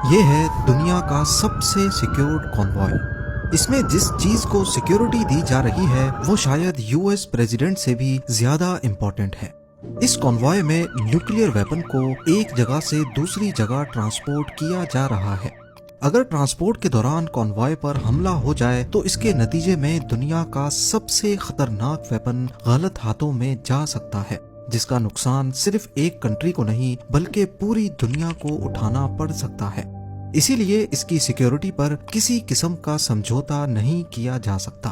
یہ ہے دنیا کا سب سے سیکیورڈ کانوائے۔ اس میں جس چیز کو سیکیورٹی دی جا رہی ہے وہ شاید یو ایس پریزیڈنٹ سے بھی زیادہ امپورٹنٹ ہے۔ اس کانوائے میں نیوکلیئر ویپن کو ایک جگہ سے دوسری جگہ ٹرانسپورٹ کیا جا رہا ہے۔ اگر ٹرانسپورٹ کے دوران کانوائے پر حملہ ہو جائے تو اس کے نتیجے میں دنیا کا سب سے خطرناک ویپن غلط ہاتھوں میں جا سکتا ہے، جس کا نقصان صرف ایک کنٹری کو نہیں بلکہ پوری دنیا کو اٹھانا پڑ سکتا ہے۔ اسی لیے اس کی سیکیورٹی پر کسی قسم کا سمجھوتا نہیں کیا جا سکتا۔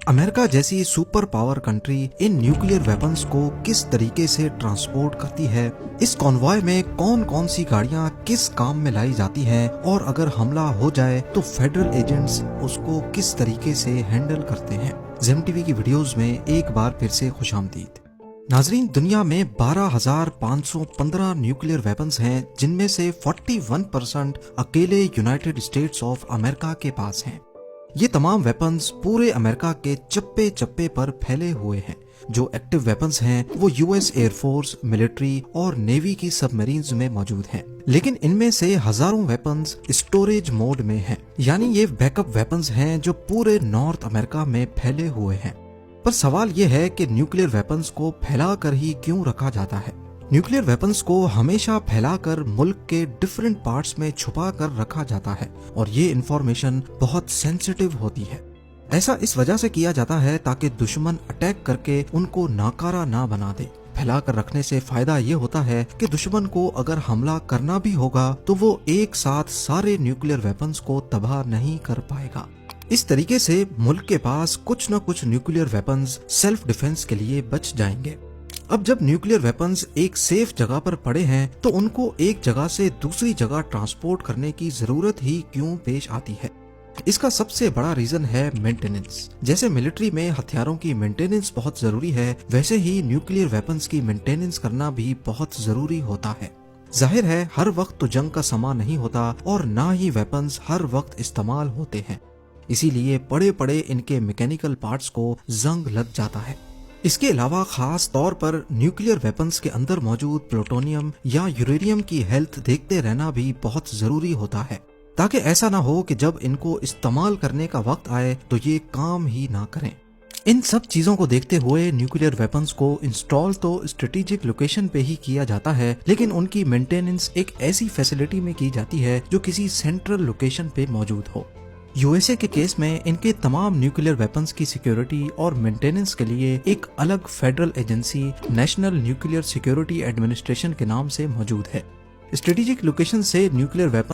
امریکہ جیسی super power country in nuclear weapons کو کس طریقے سے ٹرانسپورٹ کرتی ہے، اس کانوائے میں کون کون سی گاڑیاں کس کام میں لائی جاتی ہیں، اور اگر حملہ ہو جائے تو فیڈرل ایجنٹس اس کو کس طریقے سے ہینڈل کرتے ہیں۔ زیم ٹی وی کی ویڈیوز میں ایک بار پھر سے خوش آمدید۔ ناظرین، دنیا میں 12,515 نیوکلیئر ویپنز ہیں، جن میں سے 41% اکیلے یونائٹڈ اسٹیٹس آف امریکہ کے پاس ہیں۔ یہ تمام ویپنز پورے امریکہ کے چپے چپے پر پھیلے ہوئے ہیں۔ جو ایکٹیو ویپنز ہیں وہ U S air force, military اور نیوی کی سب مرینز میں موجود ہیں، لیکن ان میں سے ہزاروں ویپنز اسٹوریج موڈ میں ہیں، یعنی یہ بیک اپ ویپنز ہیں جو پورے نارتھ امریکہ میں پھیلے ہوئے ہیں۔ پر سوال یہ ہے کہ نیوکلیئر ویپنز کو پھیلا کر ہی کیوں رکھا جاتا ہے؟ نیوکلیئر ویپنز کو ہمیشہ پھیلا کر ملک کے ڈیفرنٹ پارٹس میں چھپا کر رکھا جاتا ہے، اور یہ انفارمیشن بہت سینسیٹیو ہوتی ہے۔ ایسا اس وجہ سے کیا جاتا ہے تاکہ دشمن اٹیک کر کے ان کو ناکارہ نہ بنا دے۔ پھیلا کر رکھنے سے فائدہ یہ ہوتا ہے کہ دشمن کو اگر حملہ کرنا بھی ہوگا تو وہ ایک ساتھ سارے نیوکلیئر ویپنز کو تباہ نہیں کر پائے گا۔ اس طریقے سے ملک کے پاس کچھ نہ کچھ نیوکلیئر ویپنز سیلف ڈیفنس کے لیے بچ جائیں گے۔ اب جب نیوکلیئر ویپنز ایک سیف جگہ پر پڑے ہیں تو ان کو ایک جگہ سے دوسری جگہ ٹرانسپورٹ کرنے کی ضرورت ہی کیوں پیش آتی ہے؟ اس کا سب سے بڑا ریزن ہے مینٹیننس۔ جیسے ملٹری میں ہتھیاروں کی مینٹیننس بہت ضروری ہے، ویسے ہی نیوکلیئر ویپنز کی مینٹیننس کرنا بھی بہت ضروری ہوتا ہے۔ ظاہر ہے ہر وقت تو جنگ کا سامان نہیں ہوتا، اور نہ ہی ویپنز ہر وقت استعمال ہوتے ہیں، اسی لیے پڑے پڑے ان کے میکینیکل پارٹس کو زنگ لگ جاتا ہے۔ اس کے علاوہ خاص طور پر نیوکلیئر ویپنز کے اندر موجود پلوٹونیم یا یورینیم کی ہیلتھ دیکھتے رہنا بھی بہت ضروری ہوتا ہے، تاکہ ایسا نہ ہو کہ جب ان کو استعمال کرنے کا وقت آئے تو یہ کام ہی نہ کریں۔ ان سب چیزوں کو دیکھتے ہوئے نیوکلیئر ویپنز کو انسٹال تو اسٹریٹجک لوکیشن پہ ہی کیا جاتا ہے، لیکن ان کی مینٹیننس ایک ایسی فیسلٹی میں کی جاتی ہے جو کسی سینٹرل لوکیشن پہ موجود ہو۔ یو ایس اے کے کیس میں ان کے تمام نیوکلیئر ویپنز کی سیکیورٹی اور مینٹیننس کے لیے ایک الگ federal agency national nuclear security administration کے نام سے موجود ہے۔ اسٹریٹجک لوکیشن سے نیوکلیئر ویپن